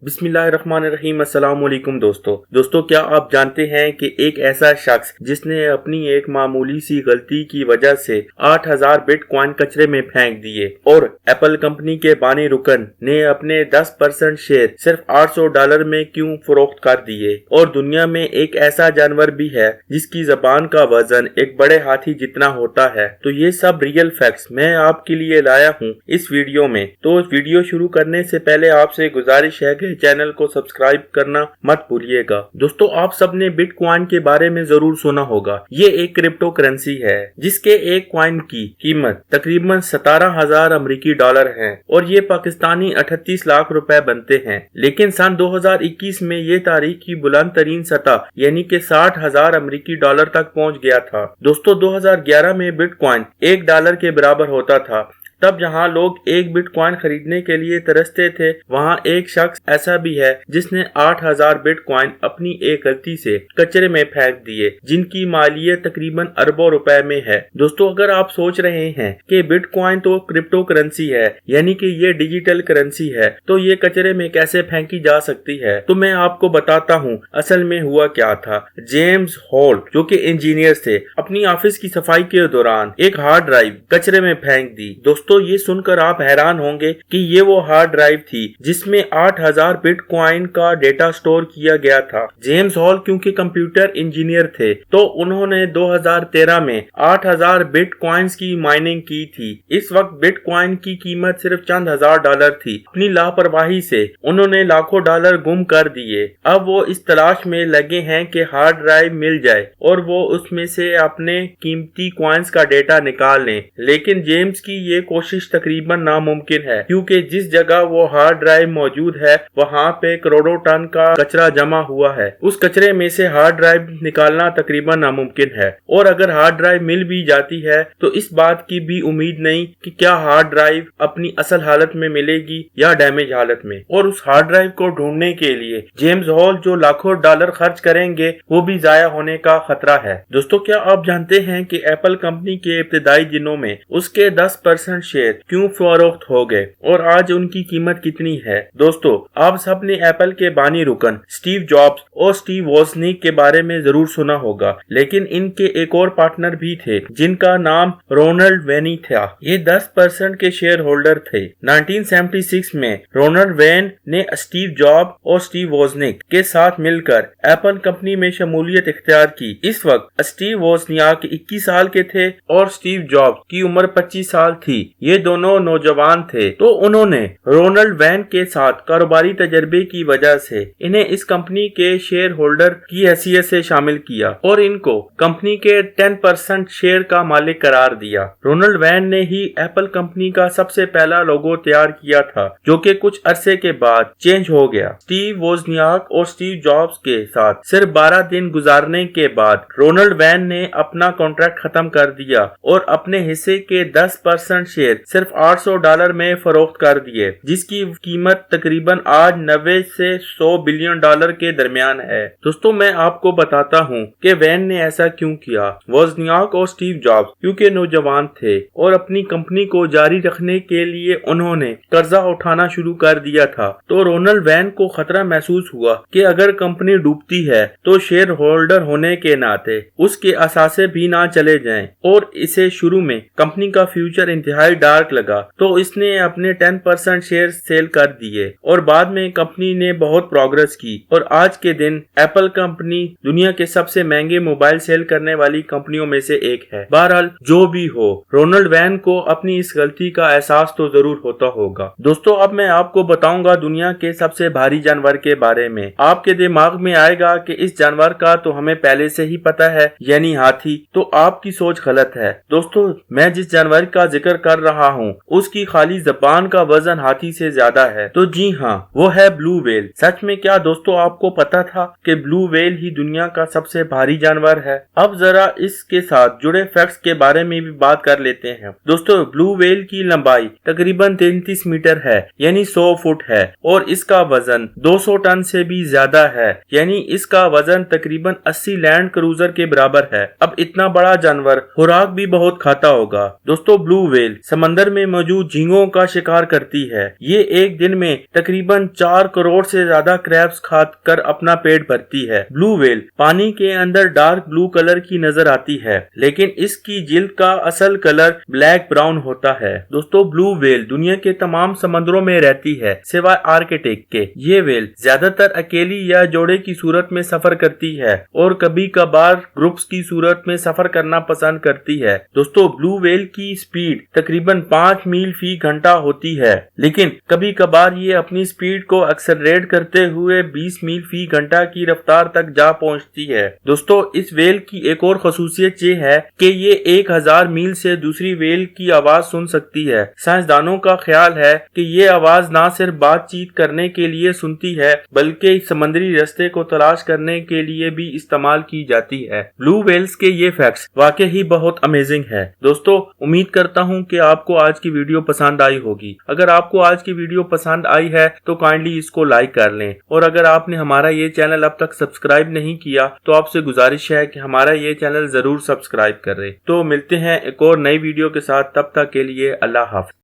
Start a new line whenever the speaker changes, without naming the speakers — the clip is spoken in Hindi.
बिस्मिल्लाहिर्रहमानिर्रहीम। अस्सलाम वालेकुम दोस्तों, क्या आप जानते हैं कि एक ऐसा शख्स जिसने अपनी एक मामूली सी गलती की वजह से 8000 बिटकॉइन कचरे में फेंक दिए और एप्पल कंपनी के बानी रुकन ने अपने 10% शेयर सिर्फ $800 में क्यों फरोख्त कर दिए। और दुनिया में एक ऐसा जानवर भी है जिसकी जबान का वजन एक बड़े हाथी जितना होता है। तो ये सब रियल फैक्ट्स मैं आपके लिए लाया हूँ इस वीडियो में। तो वीडियो शुरू करने से पहले आपसे गुजारिश है कि चैनल को सब्सक्राइब करना मत भूलिएगा। दोस्तों, आप सबने बिटकॉइन के बारे में जरूर सुना होगा। ये एक क्रिप्टो करेंसी है जिसके एक कॉइन की कीमत तकरीबन 17,000 अमेरिकी डॉलर है और ये पाकिस्तानी 38 लाख रुपए बनते हैं। लेकिन सन 2021 में ये तारीख की बुलंद तरीन सतह यानी कि 60,000 अमेरिकी डॉलर तक पहुंच गया था। दोस्तों, 2011 में बिटकॉइन $1 के बराबर होता था। तब जहां लोग एक बिटकॉइन खरीदने के लिए तरसते थे, वहां एक शख्स ऐसा भी है जिसने 8000 बिटकॉइन अपनी एक गलती से कचरे में फेंक दिए, जिनकी मालियत तकरीबन अरबों रुपए में है। दोस्तों, अगर आप सोच रहे हैं कि बिटकॉइन तो क्रिप्टो करेंसी है यानी कि ये डिजिटल करेंसी है, तो ये कचरे में कैसे फेंकी जा सकती है, तो मैं आपको बताता हूँ असल में हुआ क्या था। जेम्स हॉल जो कि इंजीनियर थे, अपनी ऑफिस की सफाई के दौरान एक हार्ड ड्राइव कचरे में फेंक दी। दोस्तों, ये सुनकर आप हैरान होंगे कि ये वो हार्ड ड्राइव थी जिसमें 8000 बिटकॉइन का डेटा स्टोर किया गया था। जेम्स हॉल क्योंकि कंप्यूटर इंजीनियर थे, तो उन्होंने 2013 में 8000 बिटकॉइंस की माइनिंग की थी। इस वक्त बिटकॉइन की कीमत सिर्फ चंद हजार डॉलर थी। अपनी लापरवाही से उन्होंने लाखों डॉलर गुम कर दिए। अब वो इस तलाश में लगे हैं कि हार्ड ड्राइव मिल जाए और वो उसमें से अपने कीमती कॉइन्स का डेटा निकाल लें। लेकिन जेम्स की ये कोशिश तकरीबन नामुमकिन है, क्योंकि जिस जगह वो हार्ड ड्राइव मौजूद है वहां पे करोड़ों टन का कचरा जमा हुआ है। उस कचरे में से हार्ड ड्राइव निकालना तकरीबन नामुमकिन है। और अगर हार्ड ड्राइव मिल भी जाती है तो इस बात की भी उम्मीद नहीं कि क्या हार्ड ड्राइव अपनी असल हालत में मिलेगी या डैमेज हालत में। और उस हार्ड ड्राइव को ढूंढने के लिए जेम्स हॉल जो लाखों डॉलर खर्च करेंगे वो भी जाया होने का खतरा है। दोस्तों, क्या आप जानते हैं कि एप्पल कंपनी के इब्तिदाई दिनों में उसके 10% शेयर क्यों फरोख्त हो गए और आज उनकी कीमत कितनी है। दोस्तों, आप सब ने एप्पल के बानी रुकन स्टीव जॉब्स और स्टीव वोजनिक के बारे में जरूर सुना होगा, लेकिन इनके एक और पार्टनर भी थे जिनका नाम रोनाल्ड वेनी था। ये 10% के शेयर होल्डर थे। 1976 में रोनाल्ड वेन ने स्टीव जॉब और स्टीव वोजनिक के साथ मिलकर एप्पल कंपनी में शमूलियत इख्तियार की। इस वक्त स्टीव वोजनिक 21 साल के थे और स्टीव जॉब की उम्र 25 साल थी। ये दोनों नौजवान थे, तो उन्होंने रोनाल्ड वैन के साथ कारोबारी तजर्बे की वजह से इन्हें इस कंपनी के शेयर होल्डर की हैसियत से शामिल किया और इनको कंपनी के 10% शेयर का मालिक करार दिया। रोनाल्ड वैन ने ही एप्पल कंपनी का सबसे पहला लोगो तैयार किया था, जो कि कुछ अरसे के बाद चेंज हो गया। स्टीव वोजनियाक और स्टीव जॉब्स के साथ सिर्फ 12 दिन गुजारने के बाद रोनाल्ड वैन ने अपना कॉन्ट्रैक्ट खत्म कर दिया और अपने हिस्से के 10% शेयर सिर्फ $800 में फरोख्त कर दिए, जिसकी कीमत तकरीबन आज 90 से 100 बिलियन डॉलर के दरमियान है। दोस्तों, मैं आपको बताता हूँ कि वैन ने ऐसा क्यों किया। वोजनियाक और स्टीव जॉब्स क्योंकि नौजवान थे और अपनी कंपनी को जारी रखने के लिए उन्होंने कर्जा उठाना शुरू कर दिया था, तो रोनाल्ड वैन को खतरा महसूस हुआ कि अगर कंपनी डूबती है तो शेयर होल्डर होने के नाते उसके असासे भी ना चले जाएं और इसे शुरू में कंपनी का फ्यूचर इंतहाई डार्क लगा, तो इसने अपने 10% शेयर सेल कर दिए और बाद में कंपनी ने बहुत प्रोग्रेस की और आज के दिन एप्पल कंपनी दुनिया के सबसे महंगे मोबाइल सेल करने वाली कंपनियों में से एक है। बहरहाल जो भी हो, रोनाल्ड वैन को अपनी इस गलती का एहसास तो जरूर होता होगा। दोस्तों, अब मैं आपको बताऊंगा दुनिया के सबसे भारी जानवर के बारे में। आपके दिमाग में आएगा कि इस जानवर का तो हमें पहले से ही पता है, यानी हाथी। तो आपकी सोच गलत है। दोस्तों, मैं जिस जानवर का जिक्र कर रहा हूँ उसकी खाली जबान का वजन हाथी से ज्यादा है। तो जी हाँ, वो है ब्लू व्हेल। सच में क्या दोस्तों आपको पता था कि ब्लू व्हेल ही दुनिया का सबसे भारी जानवर है? अब जरा इसके साथ जुड़े फैक्ट्स के बारे में भी बात कर लेते हैं। दोस्तों, ब्लू व्हेल की लंबाई तकरीबन 33 मीटर है यानी 100 फुट है और इसका वजन 200 टन से भी ज्यादा है यानी इसका वजन तकरीबन 80 लैंड क्रूजर के बराबर है। अब इतना बड़ा जानवर खुराक भी बहुत खाता होगा। दोस्तों, ब्लू व्हेल समंदर में मौजूद झींगों का शिकार करती है। ये एक दिन में तकरीबन 4 करोड़ से ज्यादा क्रैब्स खाकर अपना पेट भरती है। ब्लू व्हेल पानी के अंदर डार्क ब्लू कलर की नजर आती है, लेकिन इसकी जिल्द का असल कलर ब्लैक ब्राउन होता है। दोस्तों, ब्लू व्हेल दुनिया के तमाम समंदरों में रहती है सिवाय आर्कटिक के। ये व्हेल ज्यादातर अकेली या जोड़े की सूरत में सफर करती है और कभी कभार ग्रुप्स की सूरत में सफर करना पसंद करती है। दोस्तों, ब्लू व्हेल की स्पीड तकरीबन 5 मील फी घंटा होती है, लेकिन कभी कभार ये अपनी स्पीड को एक्सेलरेट करते हुए 20 मील फी घंटा की रफ्तार तक जा पहुंचती है। दोस्तों, इस व्हेल की एक और खसूसियत ये है कि ये 1000 मील से दूसरी व्हेल की आवाज सुन सकती है। साइंसदानों का ख्याल है कि ये आवाज न सिर्फ बातचीत करने के लिए सुनती है, बल्कि समुद्री रास्ते को तलाश करने के लिए भी इस्तेमाल की जाती है। ब्लू व्हेल्स के ये फैक्ट्स वाकई ही बहुत अमेजिंग है। दोस्तों, उम्मीद करता हूँ कि आपको आज की वीडियो पसंद आई होगी। अगर आपको आज की वीडियो पसंद आई है तो काइंडली इसको लाइक कर लें, और अगर आपने हमारा ये चैनल अब तक सब्सक्राइब नहीं किया तो आपसे गुजारिश है कि हमारा ये चैनल जरूर सब्सक्राइब करें। तो मिलते हैं एक और नई वीडियो के साथ, तब तक के लिए अल्लाह हाफ़िज़।